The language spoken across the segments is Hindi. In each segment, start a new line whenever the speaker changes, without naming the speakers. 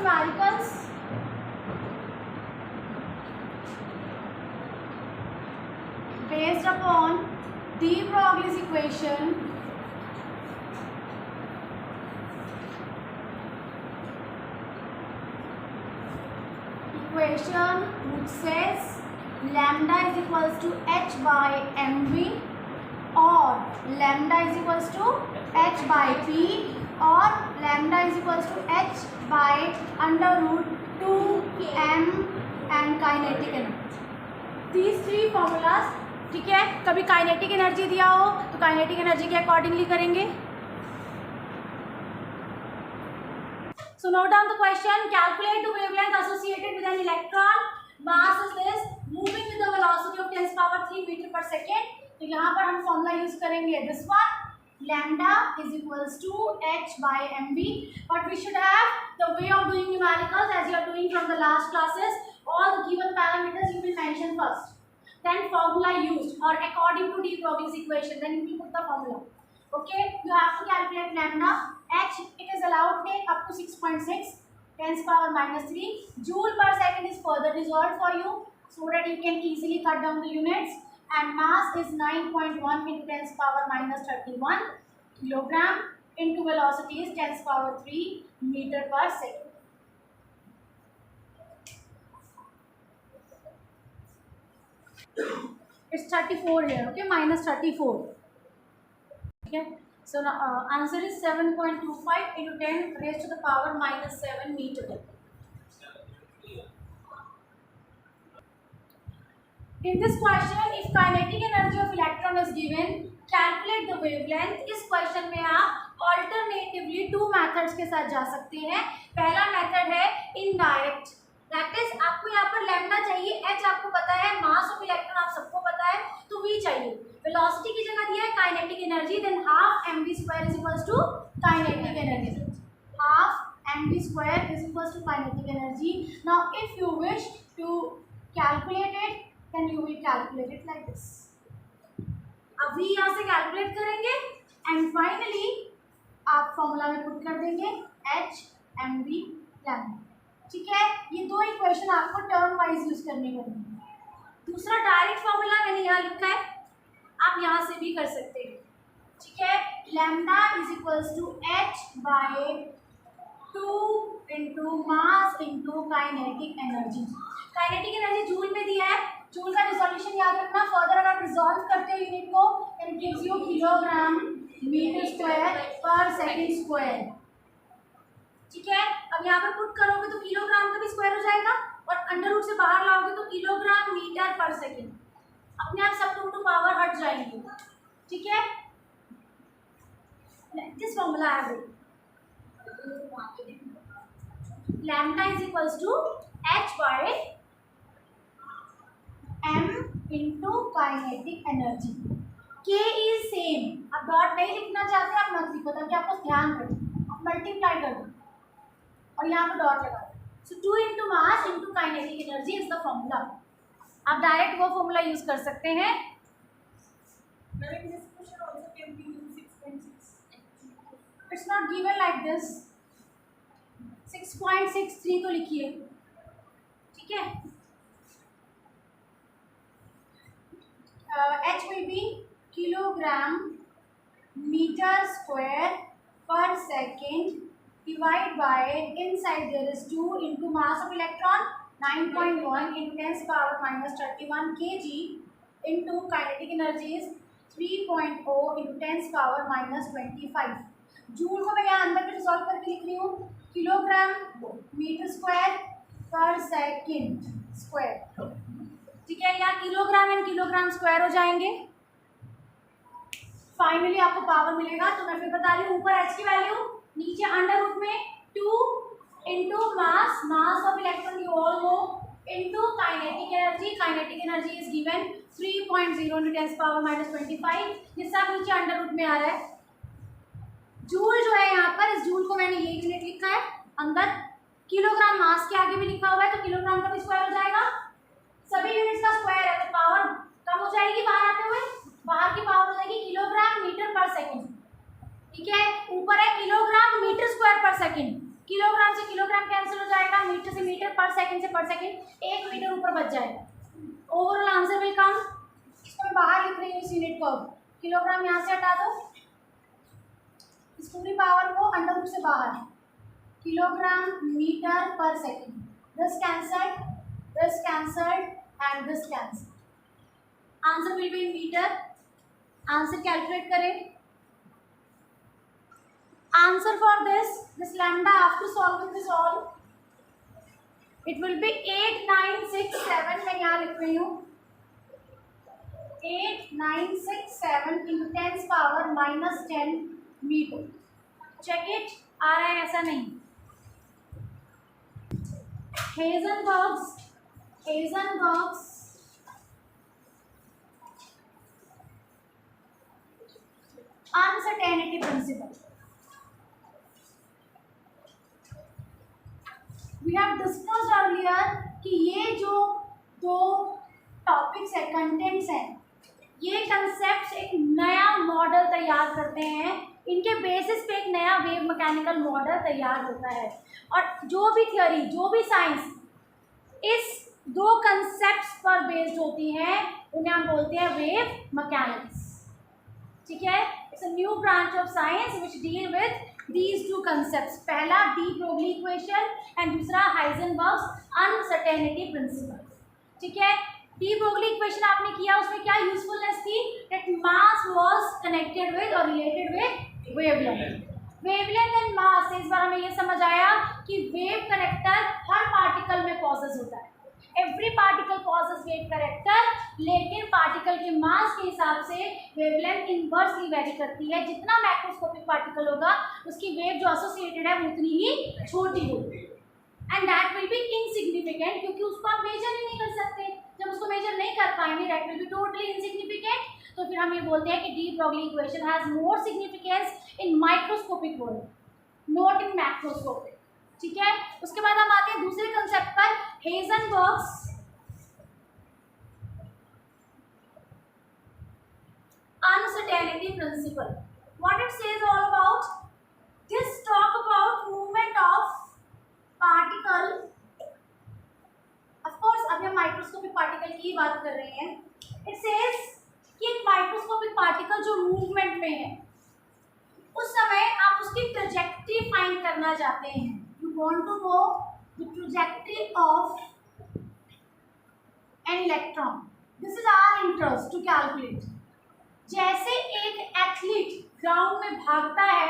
numericals. Based upon de Broglie's equation, which says lambda is equals to h by mv, or lambda is equals to h by p, or lambda is equals to h by under root 2m and kinetic energy. These three formulas, ठीक है. कभी काइनेटिक एनर्जी दिया हो तो काइनेटिक एनर्जी के अकॉर्डिंगली करेंगे. So note down the question. Calculate the wavelength associated with an electron. Mass is this, moving with the velocity of 10 power 3 meter per second. तो यहाँ पर हम फॉर्मूला यूज करेंगे this one. Lambda is equals to h by mv. But we should have the way of doing numericals as you are doing from the last classes. All the given parameters you will mention first. Then formula used, or according to de Broglie's equation. Then you will put the formula. Okay, you have to calculate lambda. H, it is allowed to take up to 6.6 10 power minus 3 joule per second is further resolved for you, so that you can easily cut down the units. And mass is 9.1 into 10 power minus 31 kilogram into velocity is 10 power 3 meter per second. It's 34 here, okay, minus 34. Okay, so now answer is 7.25 into 10 raised to the power minus 7 meter. In this question, if kinetic energy of electron is given, calculate the wavelength. इस क्वेश्चन में आप alternatively two methods के साथ जा सकते हैं. पहला मेथड है indirect, दैट इज आपको यहाँ पर लैम्डा चाहिए, h आपको पता है, मास ऑफ इलेक्ट्रॉन आप सबको पता है, तो v चाहिए. वेलोसिटी की जगह दिया है kinetic energy, then half mv square is equals to kinetic energy. Half mv square is equals to kinetic energy. Now if you wish to calculate it, then you will calculate it like this. अब v यहाँ से कैलकुलेट करेंगे एंड फाइनली आप फॉर्मूला में पुट कर देंगे h mv लैम्डा. ठीक है, ये दो इक्वेशन आपको टर्म वाइज यूज करने होंगे. दूसरा डायरेक्ट फॉर्मूला मैंने यहाँ लिखा है, आप यहाँ से भी कर सकते हैं. ठीक है, lambda is equals to h by 2 into mass into kinetic energy. Kinetic energy joule में दिया है, जूल का रिजोल्यूशन याद रखना. फर्दर अगर रिजॉल्व करते हो यूनिट को, then gives you kilogram metre square per second square. ठीक है, अब यहाँ पर पुट करोगे तो किलोग्राम का भी स्क्वायर हो जाएगा, और अंडर रूट से बाहर लाओगे तो किलोग्राम मीटर पर सेकंड. अपने आप सब टू पावर हट जाएंगे. ठीक है, दिस फॉर्मूला है lambda is equals to h by m into kinetic energy. k is same. अब डॉट नहीं लिखना चाहते आप मत लिखो, ताकि आपको ध्यान रहे. आप मल्टीप्लाई कर दो और यहाँ पर डॉट लगा दो. सो 2 into mass into kinetic energy is the formula. आप डायरेक्ट वो फॉर्मूला यूज कर सकते हैं. It's not given like this. 6.63 तो लिखिए. ठीक है, h will be kilogram meter square per second divided by, inside there is 2 into mass of electron 9.1 into 10 power minus 31 kg into kinetic energy is 3.0 into 10 power minus 25. Joule को मैं यहाँ अंदर पे रिजॉल्व करके लिख रही हूँ. Kilogram metre square per second square. ठीक है, यहाँ किलोग्राम एंड किलोग्राम स्क्वायर हो जाएंगे. फाइनली आपको पावर मिलेगा. तो मैं फिर बता रही हूँ, ऊपर h की वैल्यू, नीचे अंडर रूट में 2 into mass of electron you all know into kinetic energy. Kinetic energy is given 3.0 into 10 power minus 25. ये सब नीचे अंडर रूट में आ रहा है. जूल जो है यहाँ पर, इस जूल को मैंने ये यूनिट लिखा है, अंदर किलोग्राम मास के आगे भी लिखा हुआ है, तो किलोग्राम का भी स्क्वायर हो जाएगा. सभी यूनिट्स का स्क्वायर है, तो पावर कम हो जाएगी बाहर आते हुए. बाहर की पावर हो जाएगी किलोग्राम मीटर पर सेकंड. ठीक है, ऊपर है kilogram metre square per second. Kilogram से किलोग्राम कैंसिल हो जाएगा, मीटर से मीटर, पर सेकंड से पर सेकंड, 1 मीटर ऊपर बच जाएगा। ओवरऑल आंसर विल कम, इसको मैं बाहर लिख रही हूँ इस यूनिट को, किलोग्राम यहाँ से हटा दो, इस पूरी पावर को अंडर रूट से बाहर, किलोग्राम मीटर पर second, this cancelled and this cancelled, answer will be in metre. Answer calculate करें। Answer for this lambda after solving this all, it will be 8967, मैं यहाँ लिख रही हूँ 8967 into 10 power -10 metre. Check it, आ रहा है ऐसा नहीं। Heisenberg's uncertainty principle, we have discussed earlier कि ये जो दो टॉपिक्स है, कंटेंट्स हैं, ये कंसेप्ट एक नया मॉडल तैयार करते हैं, इनके बेसिस पे एक नया वेव मैकेनिकल मॉडल तैयार होता है। और जो भी थ्योरी, जो भी साइंस इस दो कंसेप्ट्स पर बेस्ड होती हैं, उन्हें हम बोलते हैं वेव मैकेनिक्स। ठीक है, it's a new branch of science which deal with these two concepts, पहला डी ब्रोगली इक्वेशन एंड दूसरा हाइजेनबर्ग्स अनसर्टेनिटी प्रिंसिपल। ठीक है, डी ब्रोगली इक्वेशन आपने किया, उसमें क्या यूजफुलनेस थी, that mass was connected with और related with wavelength. Wavelength and mass से इस बार हमें ये समझ आया कि वेव कनेक्टर हर पार्टिकल में पॉसेस होता है, every particle possess wave connector, लेकिन पार्टिकल के मास के हिसाब से वेवलेंथ इनवर्सली वेरी करती है। जितना मैक्रोस्कोपिक पार्टिकल होगा उसकी वेव जो एसोसिएटेड है वो उतनी ही छोटी होगी, and that will be insignificant, क्योंकि उसको आप मेजर ही नहीं कर सकते। जब उसको मेजर नहीं कर पाएंगे that will be totally insignificant. तो फिर हम ये बोलते हैं कि de Broglie equation has more significance in microscopic world, not in macroscopic. ठीक है, उसके बाद हम आते हैं दूसरे कंसेप्ट पर, हेजनबर्ग्स uncertainty principle. What it says all about? This talk about movement of particle. Of course, अभी हम माइक्रोस्कोपिक पार्टिकल की बात कर रहे हैं। It says कि एक माइक्रोस्कोपिक पार्टिकल जो मूवमेंट में है, उस समय आप उसकी ट्रैजेक्टरी फाइंड करना चाहते हैं। You want to know the trajectory of an electron. This is our interest to calculate. जैसे एक एथलीट ग्राउंड में भागता है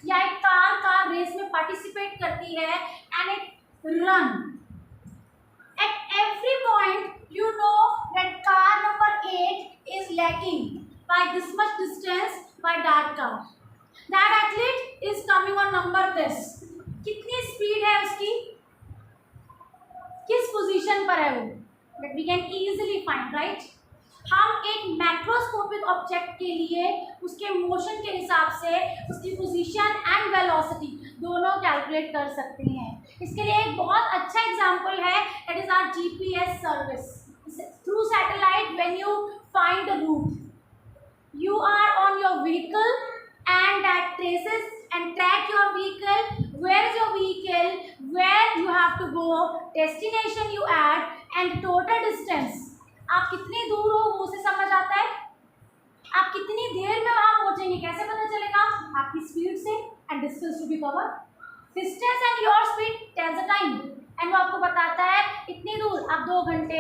या एक कार रेस में पार्टिसिपेट करती है and it run, at every point you know that car number 8 is lagging by this much distance by that car, that athlete is coming on number this. कितनी स्पीड है उसकी, किस पोजीशन पर है वो, that we can easily find, right. हम एक मैक्रोस्कोपिक ऑब्जेक्ट के लिए उसके मोशन के हिसाब से उसकी पोजीशन एंड वेलोसिटी दोनों कैलकुलेट कर सकते हैं। इसके लिए एक बहुत अच्छा एग्जांपल है, that is our GPS service. Through satellite when you find the route, you are on your vehicle and that traces and track your vehicle, where is your vehicle, where you have to go, destination you add and total distance, आप कितनी दूर हो वो उसे समझ आता है, आप कितनी देर में वहां पहुंचेंगे कैसे पता चलेगा, आपकी स्पीड से, and distance to be cover, distance and your speed tells the time, and वो आपको बताता है इतनी दूर आप 2 घंटे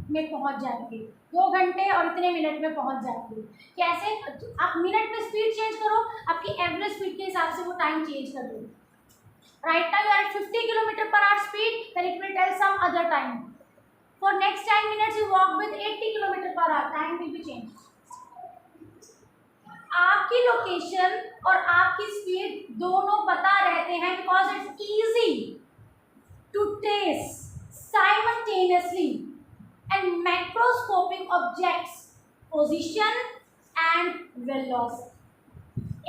में पहुंच जाएंगे, 2 घंटे और इतने मिनट में पहुंच जाएंगे। कैसे, आप मिनट में स्पीड चेंज करो, आपकी एवरेज स्पीड के हिसाब से वो टाइम चेंज कर दो। Right now you are at 50 km/h speed, then it will tell some other time. For next 10 minutes you walk with 80 km/h, time will be changed. आपकी लोकेशन और आपकी स्पीड दोनों पता रहते हैं because it's easy to trace simultaneously and macroscopic objects position and velocity.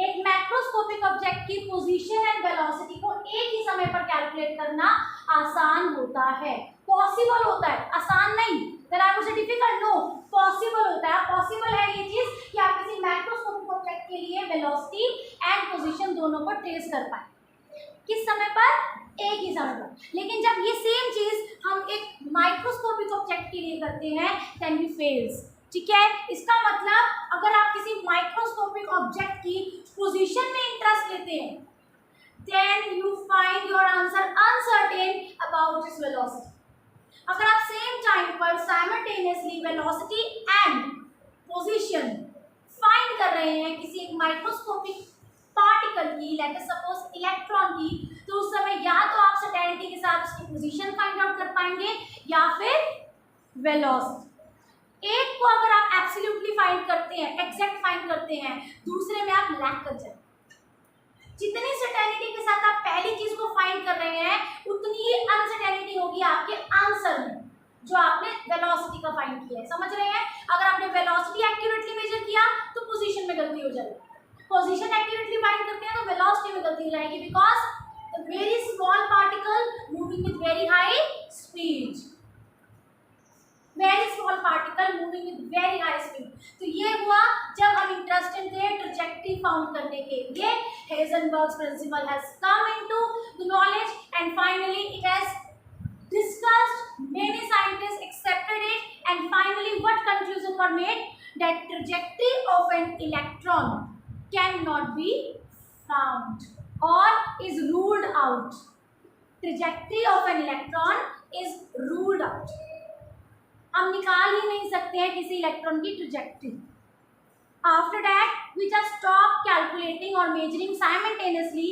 एक मैक्रोस्कोपिक ऑब्जेक्ट की पोजीशन एंड वेलोसिटी को एक ही समय पर कैलकुलेट करना आसान होता है, पॉसिबल होता है, आसान नहीं, देयर आर कुछ डिफिकल्ट, नो पॉसिबल होता है। पॉसिबल है ये चीज कि आप किसी मैक्रोस्कोपिक ऑब्जेक्ट के लिए वेलोसिटी एंड पोजीशन दोनों को ट्रेस कर पाए। किस समय पर? एक ही समय पर। लेकिन जब ये सेम चीज हम एक माइक्रोस्कोपिक ऑब्जेक्ट के लिए करते हैं देन वी फेल्स। ठीक है, इसका मतलब अगर आप किसी माइक्रोस्कोपिक ऑब्जेक्ट की पोजीशन में इंटरेस्ट लेते हैं then you find your answer uncertain about its velocity. अगर आप सेम टाइम पर simultaneously velocity and position find कर रहे हैं किसी एक माइक्रोस्कोपिक पार्टिकल की, लेट अस सपोज इलेक्ट्रॉन की, तो उस समय या तो आप सर्टेनिटी के साथ उसकी पोजीशन फाइंड आउट कर पाएंगे या फिर वेलोसिटी। एक को अगर आप एब्सोल्युटली फाइंड करते हैं, एग्जैक्ट फाइंड करते हैं, दूसरे में आप लैक कर जाए। जितनी सर्टेनिटी के साथ आप पहली चीज को फाइंड कर रहे हैं उतनी ही अनसर्टेनिटी होगी आपके आंसर में जो आपने वेलोसिटी का फाइंड किया है। समझ रहे हैं? अगर आपने वेलोसिटी एक्यूरेटली मेजर किया तो पोजीशन में गलती हो जाएगी, पोजीशन एक्यूरेटली फाइंड करते हैं तो वेलोसिटी में गलती हो जाएगी, because very small particle moving with very high speed, very small particle moving with very high speed. तो ये हुआ जब हम इंटरेस्टेड थे ट्रैजेक्टरी फाउंड करने के लिए। Heisenberg's principle has come into the knowledge and finally it has discussed, many scientists accepted it and finally what conclusion were made? That trajectory of an electron cannot be found or is ruled out. Trajectory of an electron is ruled out. हम निकाल ही नहीं सकते हैं किसी इलेक्ट्रॉन की trajectory. After that we just stop calculating or measuring simultaneously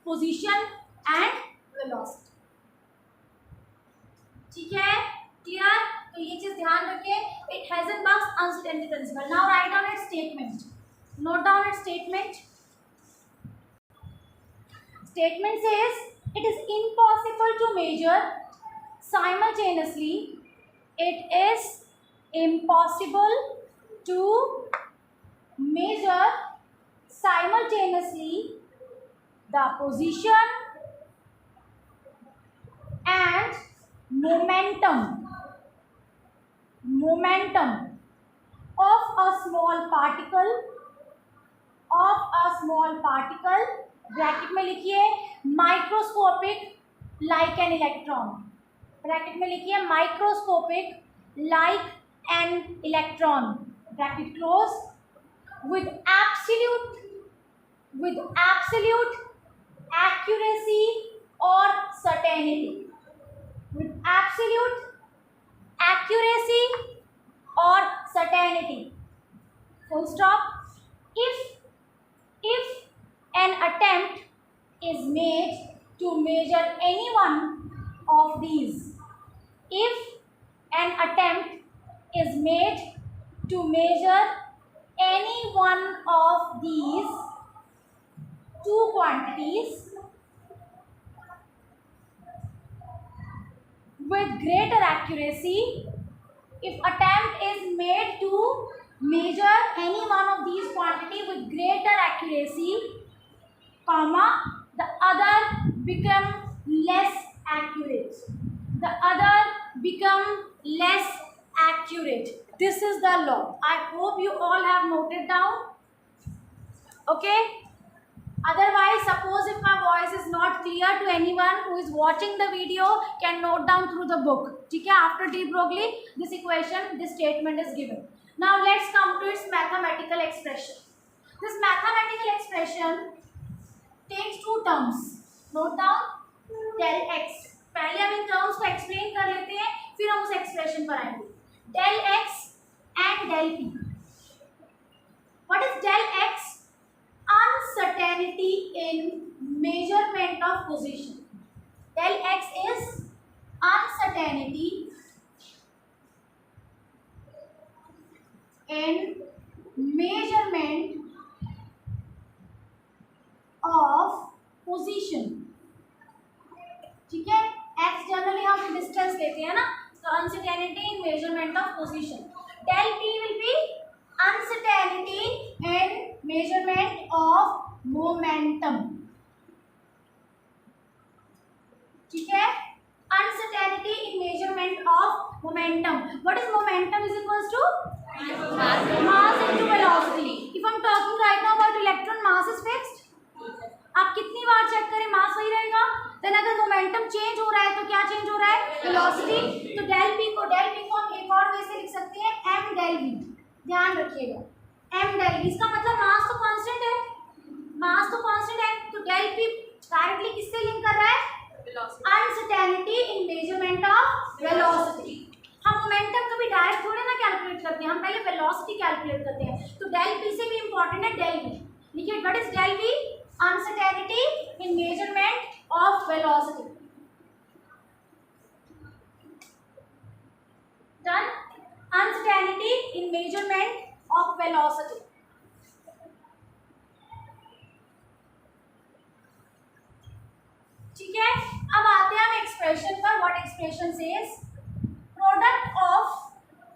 position and velocity. ठीक है, क्लियर? तो ये चीज ध्यान रखें। It Heisenberg's uncertainty principle. Now write down its statement, note down its statement. Statement says it is impossible to measure simultaneously. It is impossible to measure simultaneously the position and momentum of a small particle bracket में लिखिए microscopic like an electron, bracket में लिखिए microscopic like an electron, bracket close, with absolute accuracy or certainty, with absolute accuracy or certainty, full stop. If an attempt is made to measure any one of these, if an attempt is made to measure any one of these two quantities with greater accuracy, if attempt is made to measure any one of these quantity with greater accuracy, comma, the other become less accurate, the other become less accurate. This is the law. I hope you all have noted down. Okay, otherwise suppose if my voice is not clear to anyone who is watching the video can note down through the book. ठीक है, after de Broglie this equation, this statement is given. Now let's come to its mathematical expression. This mathematical expression takes two terms. Note down del x. पहले हम इन टर्म्स को एक्सप्लेन कर लेते हैं फिर हम उस एक्सप्रेशन पर आएंगे. Del x and del p. What is del x? Uncertainty in measurement of position. Del x is uncertainty in measurement of position. ठीक है, x जनरली हम डिस्टेंस लेते हैं ना, तो uncertainty in measurement of position. Del p will be uncertainty in measurement of momentum. ठीक है, uncertainty in measurement of momentum. What is momentum? Is equals to mass into velocity. If I'm talking right now about electron, mass is fixed. आप कितनी जितनी बार चेक करें मास वही रहेगा। देन अगर मोमेंटम चेंज हो रहा है तो क्या चेंज हो रहा है, वेलोसिटी। तो डेल पी को हम एक और वे से लिख सकते हैं एम डेल वी, ध्यान रखिएगा एम डेल वी। इसका मतलब मास तो कांस्टेंट है, मास तो कांस्टेंट है, तो डेल पी डायरेक्टली किससे लिंक कर रहा है, uncertainty in measurement of velocity. हम मोमेंटम कभी डायरेक्ट थोड़े ना कैलकुलेट करते हैं, हम पहले वेलोसिटी कैलकुलेट करते हैं। तो डेल पी से भी इंपॉर्टेंट है डेल वी। देखिए what is del v, uncertainty in measurement of velocity. Done, uncertainty in measurement of velocity. ठीक है, अब आते हैं हम एक्सप्रेशन पर। What expression says, product of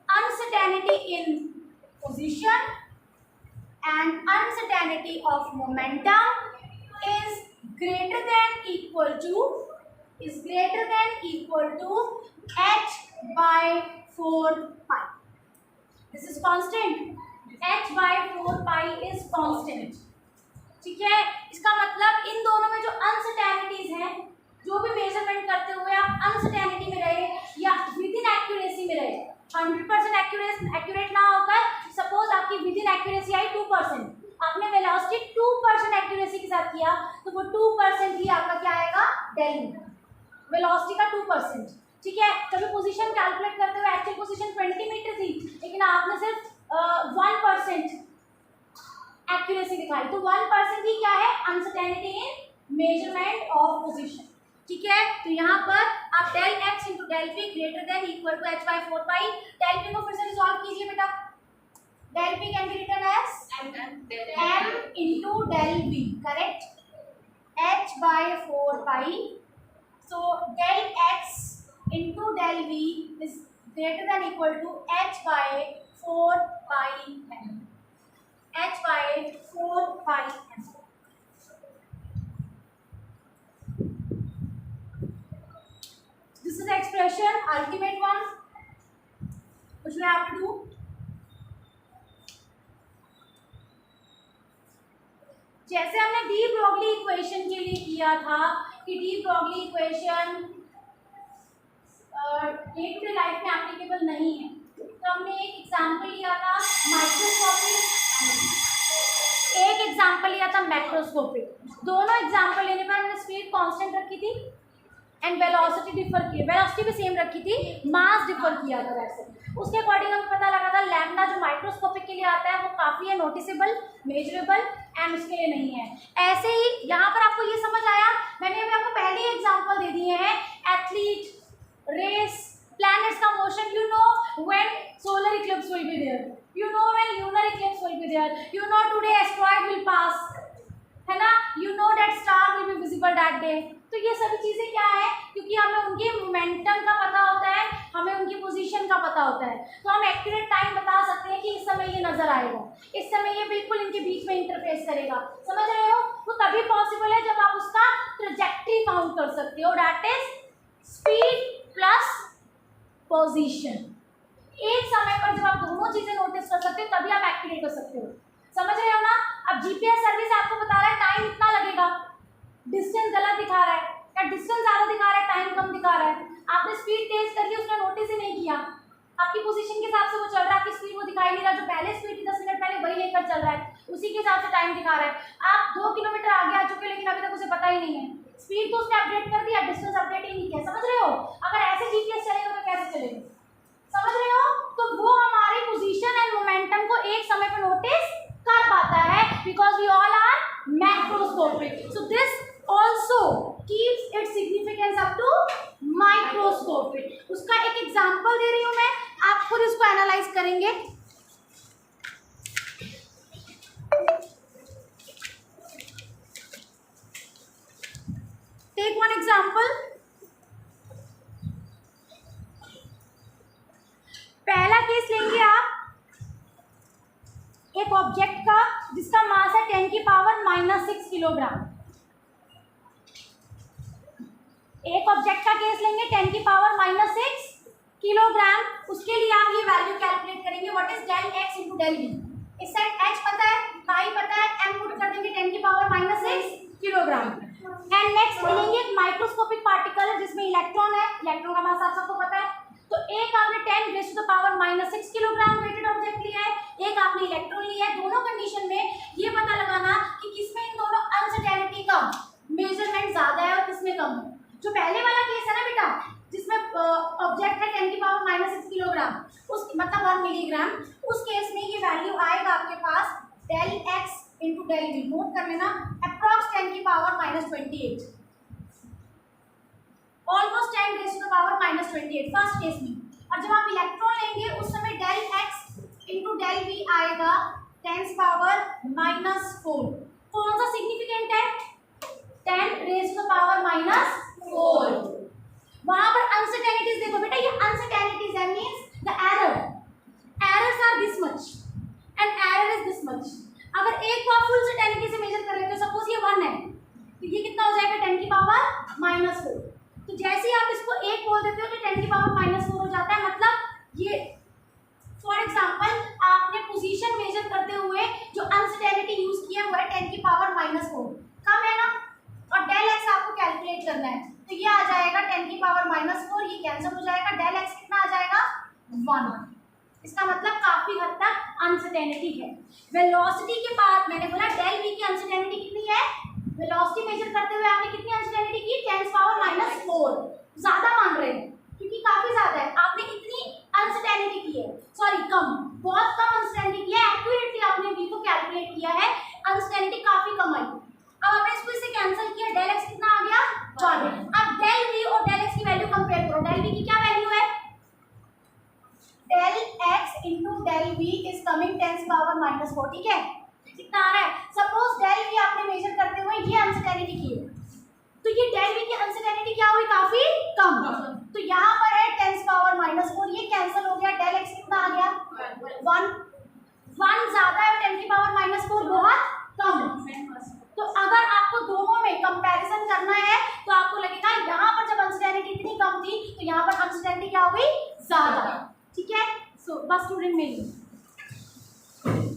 uncertainty in position and uncertainty of momentum is greater than equal to h by 4 pi. This is constant, h by 4 pi is constant. ठीक है, इसका मतलब इन दोनों में जो अनसर्टेनिटीज हैं, जो भी मेजरमेंट करते हुए आप अनसर्टेनिटी में रहे या विद इन एक्यूरेसी में रहे, 100% एक्यूरेट ना होकर सपोज आपकी विद इन एक्यूरेसी आई 2%, आपने वेलोसिटी 2% एक्यूरेसी के साथ किया तो वो 2% ही आपका क्या आएगा, डेल वेलोसिटी का 2%। ठीक है, कभी पोजीशन कैलकुलेट करते हुए एक्चुअल पोजीशन 20 मीटर थी लेकिन आपने सिर्फ 1% एक्यूरेसी दिखाई, तो 1% ही क्या है, uncertainty in measurement of position. ठीक है, तो यहाँ पर आप del x into del p greater than equal to h by 4 pi. Del p को फिर से रिजॉल्व कीजिए बेटा, del p can be written as m into del v, correct, h by 4 pi. So del x into del v is greater than equal to h by 4 pi m, h by 4 pi m। This is the expression, ultimate one, which we have to do. जैसे हमने डी ब्रोगली इक्वेशन के लिए किया था कि de Broglie equation day to day life में एप्लीकेबल नहीं है, तो हमने एक एग्जांपल लिया था माइक्रोस्कोपिक, एक एग्जांपल लिया था मैक्रोस्कोपिक। दोनों एग्जांपल लेने पर हमने स्पीड कांस्टेंट रखी थी एंड वेलोसिटी डिफर की, वेलोसिटी भी सेम रखी थी, मास डिफर किया था। वैसे उसके अकॉर्डिंग हमें पता लगा था लैम्डा जो माइक्रोस्कोपिक के लिए आता है वो काफ़ी है नोटिसेबल, मेजरेबल, एंड उसके लिए नहीं है। ऐसे ही यहाँ पर आपको ये समझ आया, मैंने अभी आपको पहले ही एग्जाम्पल दे दिए हैं, एथलीट, रेस, प्लैनेट्स का motion, you know when solar eclipse will be there, you know when lunar eclipse will be there, you know today asteroid will pass, है ना, you know that star will be visible that day. तो ये सभी चीज़ें क्या है, क्योंकि हमें उनके मोमेंटम का पता होता है, हमें उनकी पोजीशन का पता होता है, तो हम एक्यूरेट टाइम बता सकते हैं कि इस समय ये नजर आएगा, इस समय ये बिल्कुल इनके बीच में इंटरफेस करेगा। समझ रहे हो, वो तभी पॉसिबल है जब आप उसका ट्रेजेक्ट्री काउंट कर सकते हो, that is speed plus position. एक समय पर जब आप दोनों चीजें नोटिस कर सकते हो तभी आप एक्यूरेट कर सकते हो। समझ रहे हो ना। अब जीपीएस सर्विस आपको बता रहा है टाइम इतना लगेगा, डिस्टेंस गलत दिखा रहा है, या डिस्टेंस ज़्यादा दिखा रहा है, टाइम कम दिखा रहा है, आपने स्पीड तेज कर दी, उसने नोटिस ही नहीं किया, आपकी पोजीशन के हिसाब से वो चल रहा है, आपकी स्पीड वो दिखाई नहीं रहा, जो पहले स्पीड थी 10 मिनट पहले वही लेकर चल रहा है, उसी के हिसाब से टाइम दिखा रहा है। आप 2 किलोमीटर आगे आ चुके लेकिन अभी तक उसे पता ही नहीं है, स्पीड तो उसने अपडेट कर दिया, डिस्टेंस अपडेट ही नहीं किया। समझ रहे हो, अगर ऐसे जीपीएस चलेगा तो कैसे चलेगा, समझ रहे हो। तो वो हमारी पोजीशन एंड मोमेंटम को एक समय पर नोटिस कर पाता है, because we all are macroscopic. So this also keeps its significance up to microscopic। उसका एक एग्जांपल दे रही हूं मैं, आप खुद इसको एनालाइज करेंगे। टेक वन एग्जांपल, पहला केस लेंगे आप एक ऑब्जेक्ट का जिसका मास है 10 की पावर -6 किलोग्राम। एक ऑब्जेक्ट का केस लेंगे 10 की पावर -6 किलोग्राम, उसके लिए आप ये वैल्यू कैलकुलेट करेंगे, what is del x into del v. इस साइड h पता है, पाई पता है, m पुट कर देंगे 10 की पावर -6 किलोग्राम। एंड नेक्स्ट लेंगे एक माइक्रोस्कोपिक पार्टिकल जिसमें इलेक्ट्रॉन है, इलेक्ट्रॉन का मास आप सबको पता है। तो एक आपने 10 raise to the power -6 kilogram weighted object लिया है, एक आपने इलेक्ट्रॉन लिया है। दोनों कंडीशन में ये पता लगाना कि किसमें इन दोनों अनसर्टेनिटी का मेजरमेंट ज्यादा है और किसमें कम है। जो पहले वाला केस है ना बेटा, जिसमें ऑब्जेक्ट है 10 की पावर -6 किलोग्राम, उस मतलब 1 मिलीग्राम, उस केस में ये वैल्यू आएगा आपके पास del x into del v. Note कर लेना, अप्रॉक्स 10 की power -28, almost 10 raise to the power -28 first case में। और जब आप इलेक्ट्रॉन लेंगे उस समय del x into del v आएगा 10 पावर -4। कौन सा सिग्निफिकेंट है? 10 रेज़ टू द पावर -4। वहां पर अनसर्टेनिटीज देखो बेटा, ये अनसर्टेनिटीज है means the errors are this much and error is this much. अगर एक को आप फुल सर्टेनिटी से मेजर कर लेते हो, सपोज ये 1 है, तो ये कितना हो जाएगा 10 की पावर -4। तो जैसे ही आप इसको 1 बोल देते हो तो 10 की पावर -4 हो जाता है। मतलब ये फॉर एग्जांपल आपने पोजीशन मेजर करते हुए जो अनसर्टेनिटी यूज किया हुआ है 10 की पावर -4, कम है ना, और डेल एक्स आपको कैलकुलेट करना है। तो ये आ जाएगा 10 की पावर -4, ये कैंसिल हो जाएगा, डेल एक्स कितना आ जाएगा 1। इसका मतलब काफी हद तक अनसर्टेनिटी है। वेलोसिटी के बाद मैंने बोला डेल वी की अनसर्टेनिटी कितनी है, वेलोसिटी मेजर करते हुए आपने कितनी अनसर्टेनिटी की 10 पावर -4। ज्यादा मान रहे हैं क्योंकि काफी ज्यादा है, आपने इतनी अनसर्टेनिटी की है, सॉरी कम, बहुत कम अनसर्टेनिटी की है, एक्यूरेटली आपने वी को कैलकुलेट किया है, अनसर्टेनिटी काफी कम आई। अब आपने इसको इससे कैंसिल किया, डेल एक्स कितना आ गया 1। अब डेल वी और डेल एक्स की वैल्यू कंपेयर करो। डेल वी की क्या वैल्यू है, del x into del v is coming 10 power -4, ठीक है, कितना आ रहा है। सपोज डेल वी आपने मेजर करते हुए ये अनसर्टेनिटी की है, तो ये डेल वी की अनसर्टेनिटी क्या हुई, काफी कम। तो यहाँ पर है 10 पावर -4, ये कैंसिल हो गया, डेल एक्स कितना आ गया 1 ज्यादा है, 10 की पावर -4 बहुत कम। तो अगर आपको दोनों में कंपैरिजन करना है तो आपको लगेगा यहाँ पर जब अनसर्टेनिटी इतनी कम थी तो यहाँ पर अनसर्टेनिटी क्या हुई, ज्यादा, ठीक है। सो बस स्टूडेंट में